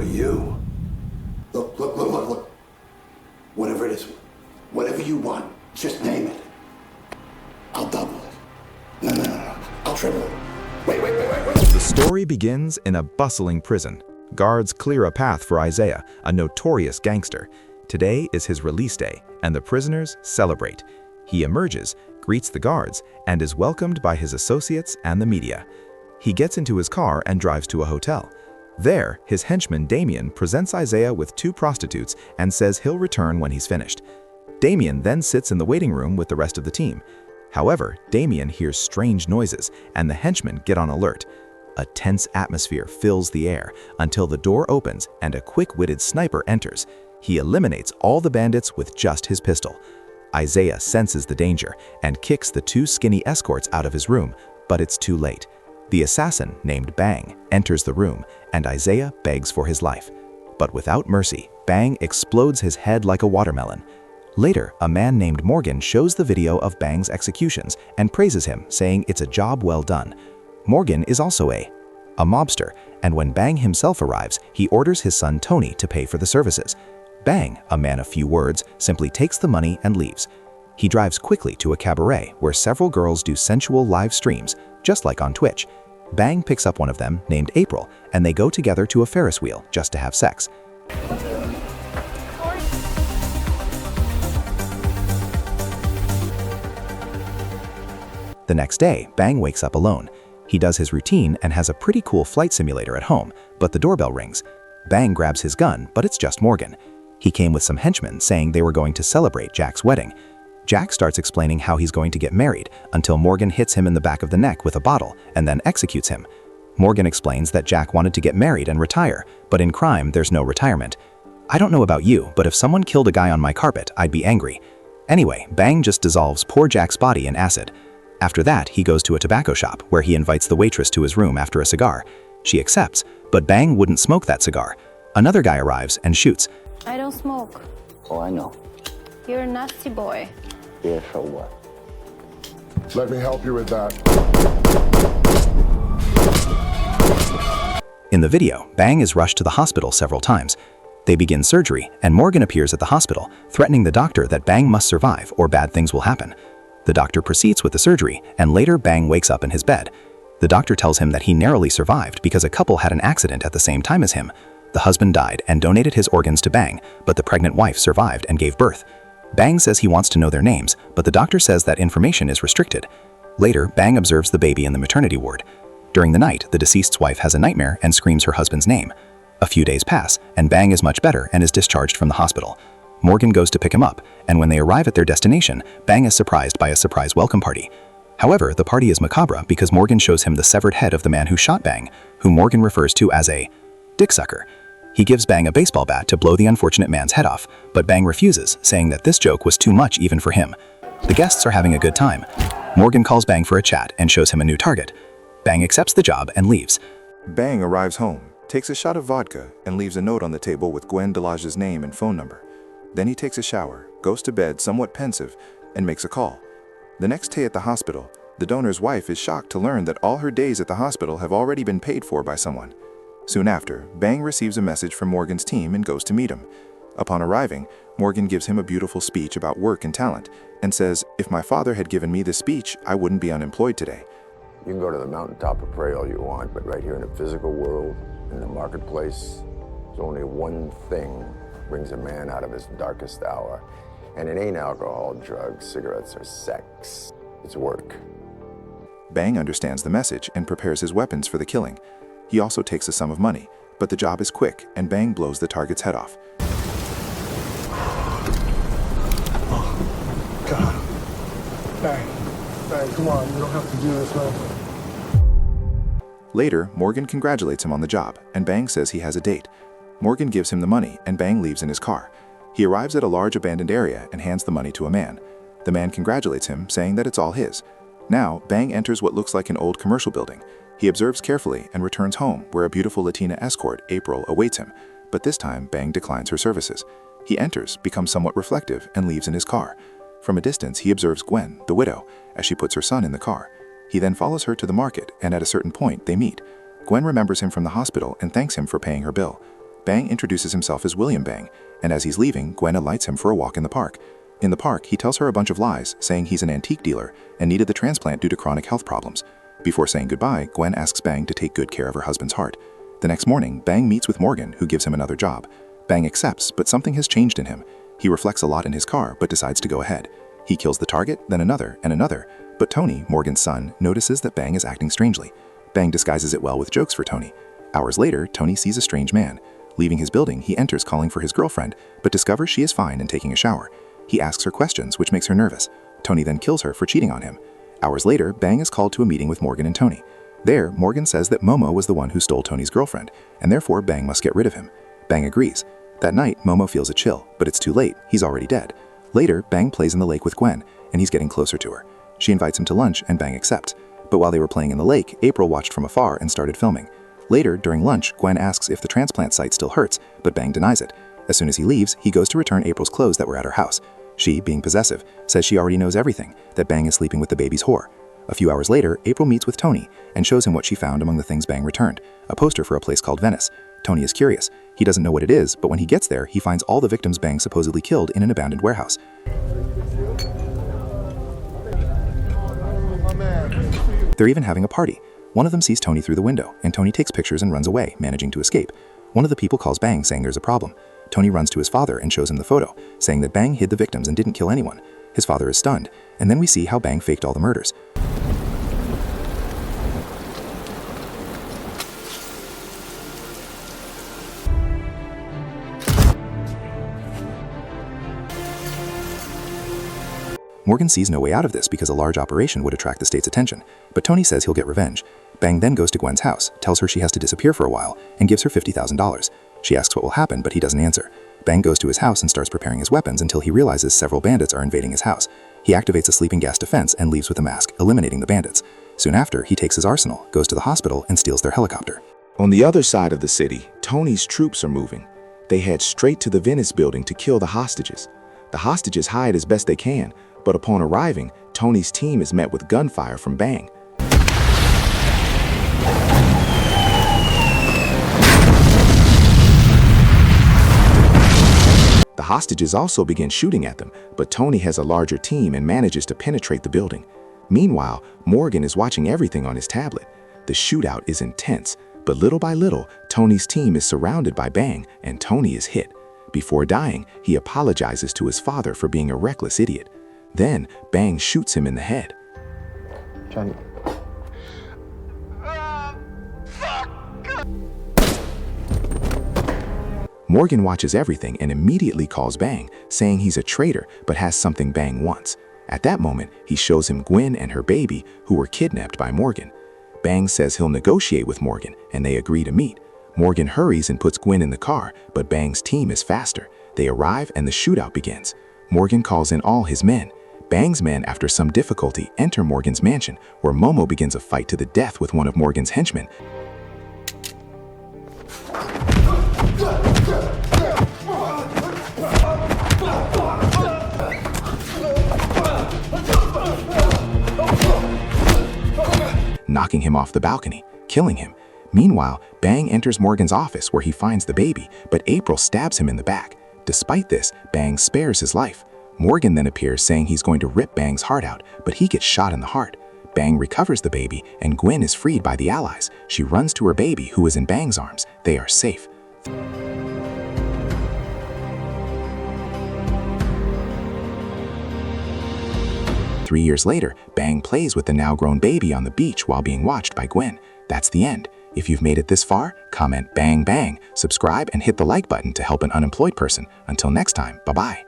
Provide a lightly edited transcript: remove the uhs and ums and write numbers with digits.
you. Look. Whatever it is, whatever you want, just name it. I'll double it. No. I'll triple it. Wait. The story begins in a bustling prison. Guards clear a path for Isaiah, a notorious gangster. Today is his release day, and the prisoners celebrate. He emerges, greets the guards, and is welcomed by his associates and the media. He gets into his car and drives to a hotel. There, his henchman Damien presents Isaiah with 2 prostitutes and says he'll return when he's finished. Damien then sits in the waiting room with the rest of the team. However, Damien hears strange noises, and the henchmen get on alert. A tense atmosphere fills the air until the door opens and a quick-witted sniper enters. He eliminates all the bandits with just his pistol. Isaiah senses the danger and kicks the 2 skinny escorts out of his room, but it's too late. The assassin, named Bang, enters the room, and Isaiah begs for his life. But without mercy, Bang explodes his head like a watermelon. Later, a man named Morgan shows the video of Bang's executions and praises him, saying it's a job well done. Morgan is also a mobster, and when Bang himself arrives, he orders his son Tony to pay for the services. Bang, a man of few words, simply takes the money and leaves. He drives quickly to a cabaret where several girls do sensual live streams, just like on Twitch. Bang picks up one of them, named April, and they go together to a Ferris wheel just to have sex. The next day, Bang wakes up alone. He does his routine and has a pretty cool flight simulator at home, but the doorbell rings. Bang grabs his gun, but it's just Morgan. He came with some henchmen saying they were going to celebrate Jack's wedding. Jack starts explaining how he's going to get married until Morgan hits him in the back of the neck with a bottle and then executes him. Morgan explains that Jack wanted to get married and retire, but in crime, there's no retirement. I don't know about you, but if someone killed a guy on my carpet, I'd be angry. Anyway, Bang just dissolves poor Jack's body in acid. After that, he goes to a tobacco shop where he invites the waitress to his room after a cigar. She accepts, but Bang wouldn't smoke that cigar. Another guy arrives and shoots. I don't smoke. Oh, I know. You're a nasty boy. Yeah, so what? Let me help you with that. In the video, Bang is rushed to the hospital several times. They begin surgery, and Morgan appears at the hospital, threatening the doctor that Bang must survive or bad things will happen. The doctor proceeds with the surgery, and later Bang wakes up in his bed. The doctor tells him that he narrowly survived because a couple had an accident at the same time as him. The husband died and donated his organs to Bang, but the pregnant wife survived and gave birth. Bang says he wants to know their names, but the doctor says that information is restricted. Later, Bang observes the baby in the maternity ward. During the night, the deceased's wife has a nightmare and screams her husband's name. A few days pass, and Bang is much better and is discharged from the hospital. Morgan goes to pick him up, and when they arrive at their destination, Bang is surprised by a surprise welcome party. However, the party is macabre because Morgan shows him the severed head of the man who shot Bang, whom Morgan refers to as a dicksucker. He gives Bang a baseball bat to blow the unfortunate man's head off, but Bang refuses, saying that this joke was too much even for him. The guests are having a good time. Morgan calls Bang for a chat and shows him a new target. Bang accepts the job and leaves. Bang arrives home, takes a shot of vodka, and leaves a note on the table with Gwen Delage's name and phone number. Then he takes a shower, goes to bed somewhat pensive, and makes a call. The next day at the hospital, the donor's wife is shocked to learn that all her days at the hospital have already been paid for by someone. Soon after, Bang receives a message from Morgan's team and goes to meet him. Upon arriving, Morgan gives him a beautiful speech about work and talent, and says, if my father had given me this speech, I wouldn't be unemployed today. You can go to the mountaintop and pray all you want, but right here in the physical world, in the marketplace, there's only one thing brings a man out of his darkest hour. And it ain't alcohol, drugs, cigarettes, or sex. It's work. Bang understands the message and prepares his weapons for the killing. He also takes a sum of money, but the job is quick, and Bang blows the target's head off. Oh, God. Bang, come on, you don't have to do this, man. Later, Morgan congratulates him on the job, and Bang says he has a date. Morgan gives him the money, and Bang leaves in his car. He arrives at a large abandoned area and hands the money to a man. The man congratulates him, saying that it's all his. Now, Bang enters what looks like an old commercial building. He observes carefully and returns home, where a beautiful Latina escort, April, awaits him. But this time, Bang declines her services. He enters, becomes somewhat reflective, and leaves in his car. From a distance, he observes Gwen, the widow, as she puts her son in the car. He then follows her to the market, and at a certain point, they meet. Gwen remembers him from the hospital and thanks him for paying her bill. Bang introduces himself as William Bang, and as he's leaving, Gwen invites him for a walk in the park. In the park, he tells her a bunch of lies, saying he's an antique dealer and needed the transplant due to chronic health problems. Before saying goodbye, Gwen asks Bang to take good care of her husband's heart. The next morning, Bang meets with Morgan, who gives him another job. Bang accepts, but something has changed in him. He reflects a lot in his car, but decides to go ahead. He kills the target, then another, and another. But Tony, Morgan's son, notices that Bang is acting strangely. Bang disguises it well with jokes for Tony. Hours later, Tony sees a strange man. Leaving his building, he enters calling for his girlfriend, but discovers she is fine and taking a shower. He asks her questions, which makes her nervous. Tony then kills her for cheating on him. Hours later, Bang is called to a meeting with Morgan and Tony. There, Morgan says that Momo was the one who stole Tony's girlfriend, and therefore Bang must get rid of him. Bang agrees. That night, Momo feels a chill, but it's too late, he's already dead. Later, Bang plays in the lake with Gwen, and he's getting closer to her. She invites him to lunch, and Bang accepts. But while they were playing in the lake, April watched from afar and started filming. Later, during lunch, Gwen asks if the transplant site still hurts, but Bang denies it. As soon as he leaves, he goes to return April's clothes that were at her house. She, being possessive, says she already knows everything, that Bang is sleeping with the baby's whore. A few hours later, April meets with Tony and shows him what she found among the things Bang returned, a poster for a place called Venice. Tony is curious. He doesn't know what it is, but when he gets there, he finds all the victims Bang supposedly killed in an abandoned warehouse. They're even having a party. One of them sees Tony through the window, and Tony takes pictures and runs away, managing to escape. One of the people calls Bang, saying there's a problem. Tony runs to his father and shows him the photo, saying that Bang hid the victims and didn't kill anyone. His father is stunned, and then we see how Bang faked all the murders. Morgan sees no way out of this because a large operation would attract the state's attention, but Tony says he'll get revenge. Bang then goes to Gwen's house, tells her she has to disappear for a while, and gives her $50,000. She asks what will happen, but he doesn't answer. Bang goes to his house and starts preparing his weapons until he realizes several bandits are invading his house. He activates a sleeping gas defense and leaves with a mask, eliminating the bandits. Soon after, he takes his arsenal, goes to the hospital, and steals their helicopter. On the other side of the city, Tony's troops are moving. They head straight to the Venice building to kill the hostages. The hostages hide as best they can, but upon arriving, Tony's team is met with gunfire from Bang. The hostages also begin shooting at them, but Tony has a larger team and manages to penetrate the building. Meanwhile, Morgan is watching everything on his tablet. The shootout is intense, but little by little, Tony's team is surrounded by Bang, and Tony is hit. Before dying, he apologizes to his father for being a reckless idiot. Then, Bang shoots him in the head. Johnny. Morgan watches everything and immediately calls Bang, saying he's a traitor but has something Bang wants. At that moment, he shows him Gwen and her baby, who were kidnapped by Morgan. Bang says he'll negotiate with Morgan, and they agree to meet. Morgan hurries and puts Gwen in the car, but Bang's team is faster. They arrive and the shootout begins. Morgan calls in all his men. Bang's men, after some difficulty, enter Morgan's mansion, where Momo begins a fight to the death with one of Morgan's henchmen. Knocking him off the balcony, killing him. Meanwhile, Bang enters Morgan's office where he finds the baby, but April stabs him in the back. Despite this, Bang spares his life. Morgan then appears saying he's going to rip Bang's heart out, but he gets shot in the heart. Bang recovers the baby, and Gwen is freed by the allies. She runs to her baby, who is in Bang's arms. They are safe. Three years later, Bang plays with the now-grown baby on the beach while being watched by Gwen. That's the end. If you've made it this far, comment bang bang, subscribe, and hit the like button to help an unemployed person. Until next time, bye-bye.